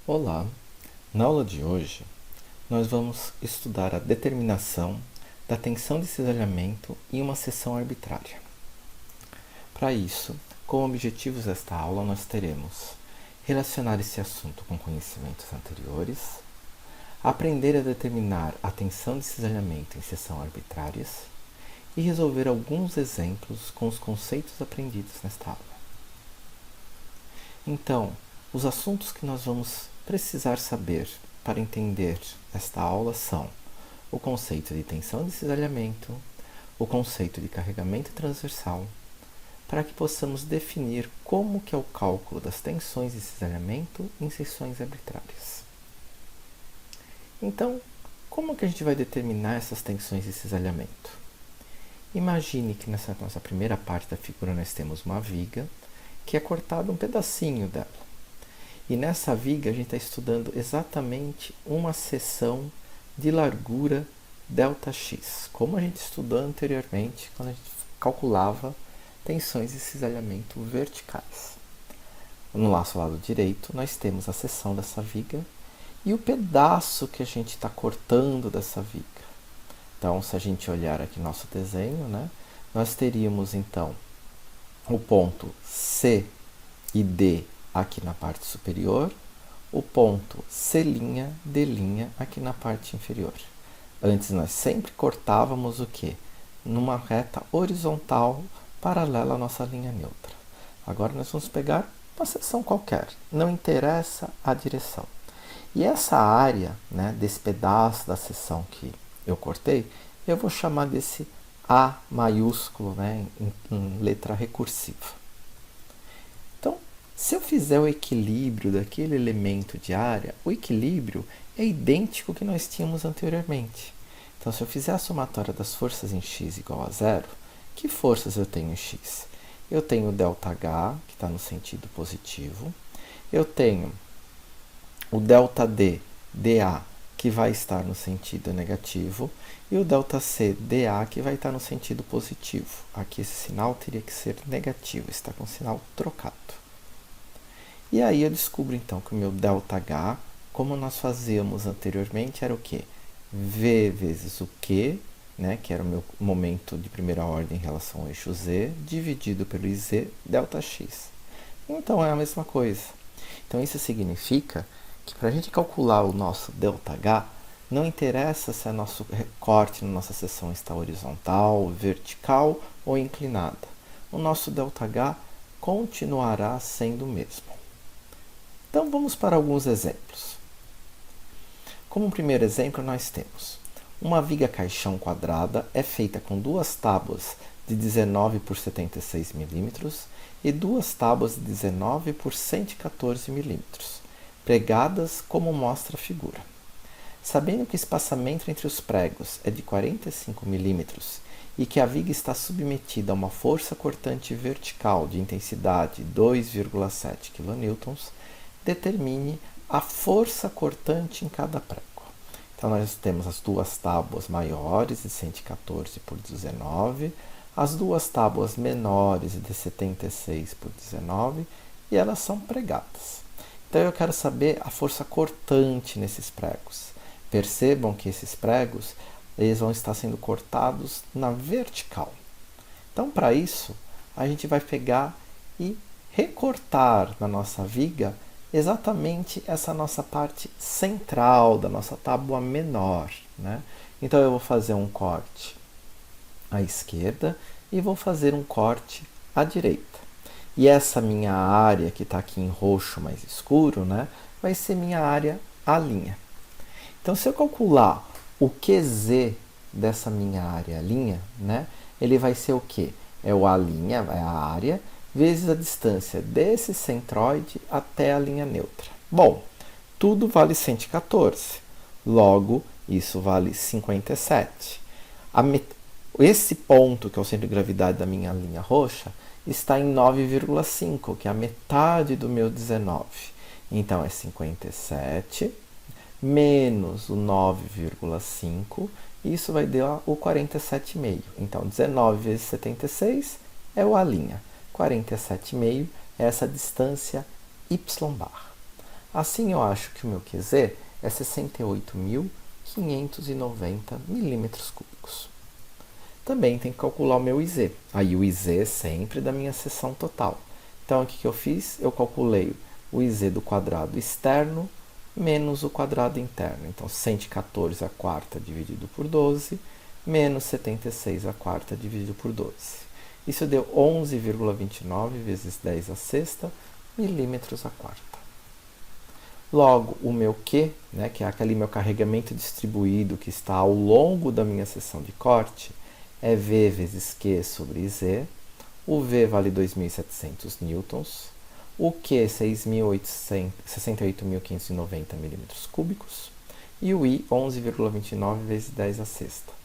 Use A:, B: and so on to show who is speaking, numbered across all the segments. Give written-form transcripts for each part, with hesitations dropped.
A: Olá! Na aula de hoje, nós vamos estudar a determinação da tensão de cisalhamento em uma seção arbitrária. Para isso, como objetivos desta aula, nós teremos relacionar esse assunto com conhecimentos anteriores, aprender a determinar a tensão de cisalhamento em seção arbitrárias e resolver alguns exemplos com os conceitos aprendidos nesta aula. Então, os assuntos que nós vamos precisar saber para entender esta aula são o conceito de tensão de cisalhamento, o conceito de carregamento transversal, para que possamos definir como que é o cálculo das tensões de cisalhamento em seções arbitrárias. Então, como que a gente vai determinar essas tensões de cisalhamento? Imagine que nessa nossa primeira parte da figura nós temos uma viga que é cortado um pedacinho dela. E nessa viga a gente está estudando exatamente uma seção de largura ΔX, como a gente estudou anteriormente quando a gente calculava tensões de cisalhamento verticais. No nosso lado direito nós temos a seção dessa viga e o pedaço que a gente está cortando dessa viga. Então, se a gente olhar aqui nosso desenho, nós teríamos então o ponto C e D aqui na parte superior, o ponto C', D' aqui na parte inferior. Antes nós sempre cortávamos o quê? Numa reta horizontal paralela à nossa linha neutra. Agora nós vamos pegar uma seção qualquer, não interessa a direção. E essa área, desse pedaço da seção que eu cortei, eu vou chamar desse A maiúsculo, em letra recursiva. Então, se eu fizer o equilíbrio daquele elemento de área, o equilíbrio é idêntico ao que nós tínhamos anteriormente. Então, se eu fizer a somatória das forças em x igual a zero, que forças eu tenho em x? Eu tenho o ΔH, que está no sentido positivo. Eu tenho o ΔD, dA, que vai estar no sentido negativo. E o ΔC, dA, que vai estar no sentido positivo. Aqui esse sinal teria que ser negativo, está com o sinal trocado. E aí eu descubro então que o meu ΔH, como nós fazíamos anteriormente, era o quê? V vezes o Q, que era o meu momento de primeira ordem em relação ao eixo Z, dividido pelo IZ, ΔX. Então é a mesma coisa. Então isso significa que para a gente calcular o nosso ΔH, não interessa se o nosso recorte na nossa seção está horizontal, vertical ou inclinada. O nosso ΔH continuará sendo o mesmo. Então vamos para alguns exemplos. Como primeiro exemplo nós temos uma viga caixão quadrada é feita com duas tábuas de 19 por 76 milímetros e duas tábuas de 19 por 114 milímetros, pregadas como mostra a figura. Sabendo que o espaçamento entre os pregos é de 45 milímetros e que a viga está submetida a uma força cortante vertical de intensidade 2,7 kN, determine a força cortante em cada prego. Então, nós temos as duas tábuas maiores de 114 por 19, as duas tábuas menores de 76 por 19, e elas são pregadas. Então, eu quero saber a força cortante nesses pregos. Percebam que esses pregos eles vão estar sendo cortados na vertical. Então, para isso, a gente vai pegar e recortar na nossa viga exatamente essa nossa parte central da nossa tábua menor. Então, eu vou fazer um corte à esquerda e vou fazer um corte à direita. E essa minha área, que está aqui em roxo mais escuro, vai ser minha área A'. Então, se eu calcular o QZ dessa minha área A', ele vai ser o quê? É o A', é a área, vezes a distância desse centroide até a linha neutra. Bom, tudo vale 114, logo isso vale 57. Esse ponto, que é o centro de gravidade da minha linha roxa, está em 9,5, que é a metade do meu 19. Então, é 57 menos o 9,5, isso vai dar o 47,5. Então, 19 vezes 76 é o A'. 47,5 é essa distância y bar. Assim, eu acho que o meu QZ é 68.590 milímetros cúbicos. Também tem que calcular o meu IZ. Aí o IZ é sempre da minha seção total. Então, o que eu fiz? Eu calculei o IZ do quadrado externo menos o quadrado interno. Então, 114 a quarta dividido por 12, menos 76 a quarta dividido por 12. Isso deu 11,29 vezes 10 a sexta milímetros a quarta. Logo, o meu Q, né, que é aquele meu carregamento distribuído que está ao longo da minha seção de corte, é V vezes Q sobre Z. O V vale 2.700 newtons. O Q, 68.590 milímetros cúbicos. E o I, 11,29 vezes 10 a sexta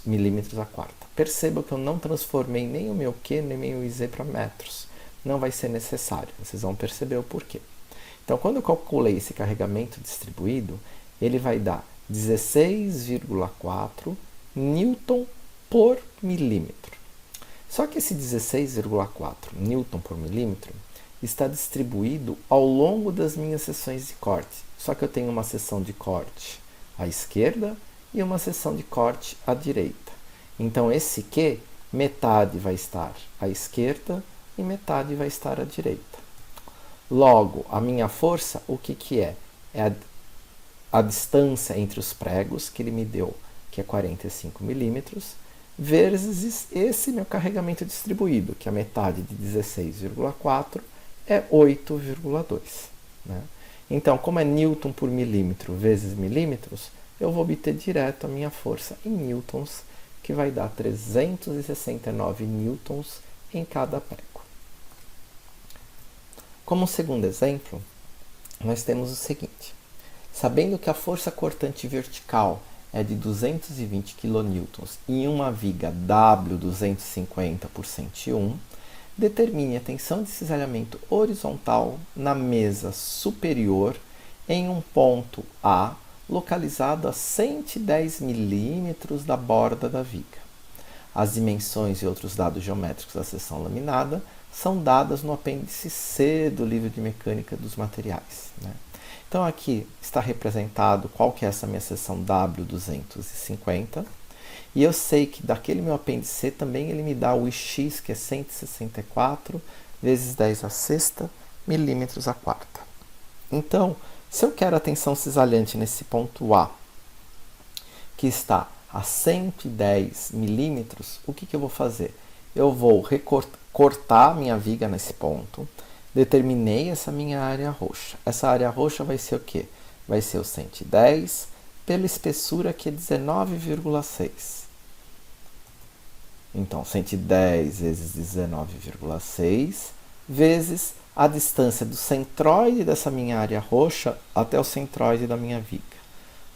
A: milímetros a quarta. Perceba que eu não transformei nem o meu Q, nem o meu IZ para metros. Não vai ser necessário. Vocês vão perceber o porquê. Então, quando eu calculei esse carregamento distribuído, ele vai dar 16,4 newton por milímetro. Só que esse 16,4 newton por milímetro está distribuído ao longo das minhas seções de corte. Só que eu tenho uma seção de corte à esquerda e uma seção de corte à direita. Então, esse Q, metade vai estar à esquerda e metade vai estar à direita. Logo, a minha força, o que é? É a distância entre os pregos que ele me deu, que é 45 milímetros, vezes esse meu carregamento distribuído, que a metade de 16,4 é 8,2. Né? Então, como é newton por milímetro vezes milímetros, eu vou obter direto a minha força em newtons, que vai dar 369 newtons em cada prego. Como segundo exemplo, nós temos o seguinte. Sabendo que a força cortante vertical é de 220 kN em uma viga W250 por 101, determine a tensão de cisalhamento horizontal na mesa superior em um ponto A, localizado a 110 milímetros da borda da viga. As dimensões e outros dados geométricos da seção laminada são dadas no apêndice C do livro de mecânica dos materiais. Né? Então aqui está representado qual que é essa minha seção W250. E eu sei que daquele meu apêndice C também ele me dá o Ix, que é 164 vezes 10 a sexta milímetros a quarta. Então, se eu quero a tensão cisalhante nesse ponto A, que está a 110 milímetros, o que eu vou fazer? Eu vou cortar a minha viga nesse ponto, determinei essa minha área roxa. Essa área roxa vai ser o quê? Vai ser o 110 pela espessura que é 19,6. Então, 110 vezes 19,6 vezes a distância do centroide dessa minha área roxa até o centroide da minha viga.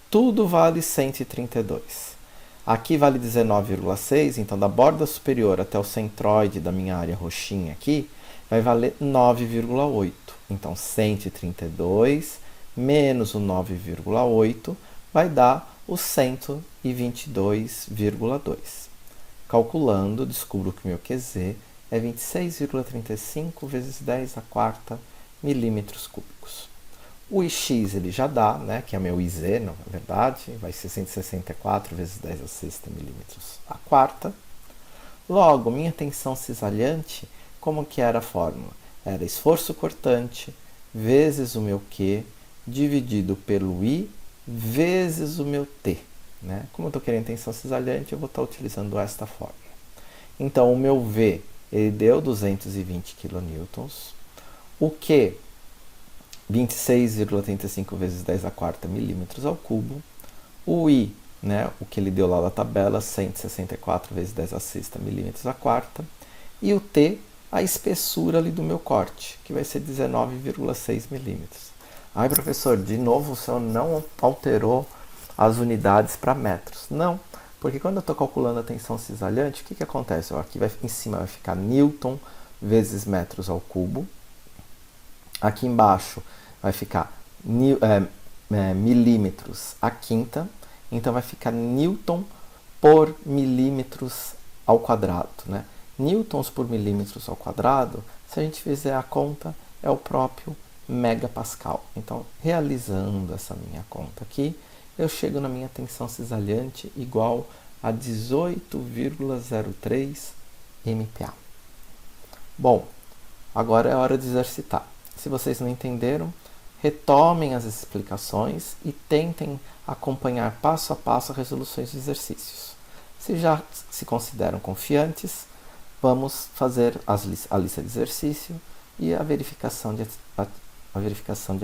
A: Tudo vale 132. Aqui vale 19,6, então da borda superior até o centroide da minha área roxinha aqui, vai valer 9,8. Então, 132 menos o 9,8 vai dar o 122,2. Calculando, descubro que o meu QZ é 26,35 vezes 10 a quarta milímetros cúbicos. O Ix ele já dá, né, que é o meu IZ, na verdade, vai ser 164 vezes 10 a sexta milímetros a quarta. Logo, minha tensão cisalhante, como que era a fórmula? Era esforço cortante vezes o meu Q dividido pelo I vezes o meu T. Né? Como eu estou querendo tensão cisalhante, eu vou estar utilizando esta fórmula. Então, o meu V ele deu 220 kN. O Q, 26,35 vezes 10 a quarta milímetros ao cubo. O I, né, o que ele deu lá na tabela, 164 vezes 10 a sexta milímetros a quarta. E o T, a espessura ali do meu corte, que vai ser 19,6 milímetros. Ai, professor, de novo o senhor não alterou as unidades para metros. Não, porque quando eu estou calculando a tensão cisalhante, o que acontece? Aqui em cima vai ficar newton vezes metros ao cubo. Aqui embaixo vai ficar milímetros a quinta. Então vai ficar newton por milímetros ao quadrado. Né? Newtons por milímetros ao quadrado, se a gente fizer a conta, é o próprio megapascal. Então, realizando essa minha conta aqui, eu chego na minha tensão cisalhante igual a 18,03 MPa. Bom, agora é hora de exercitar. Se vocês não entenderam, retomem as explicações e tentem acompanhar passo a passo a resoluções dos exercícios. Se já se consideram confiantes, vamos fazer a lista de exercício e a verificação de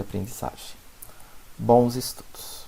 A: aprendizagem. Bons estudos!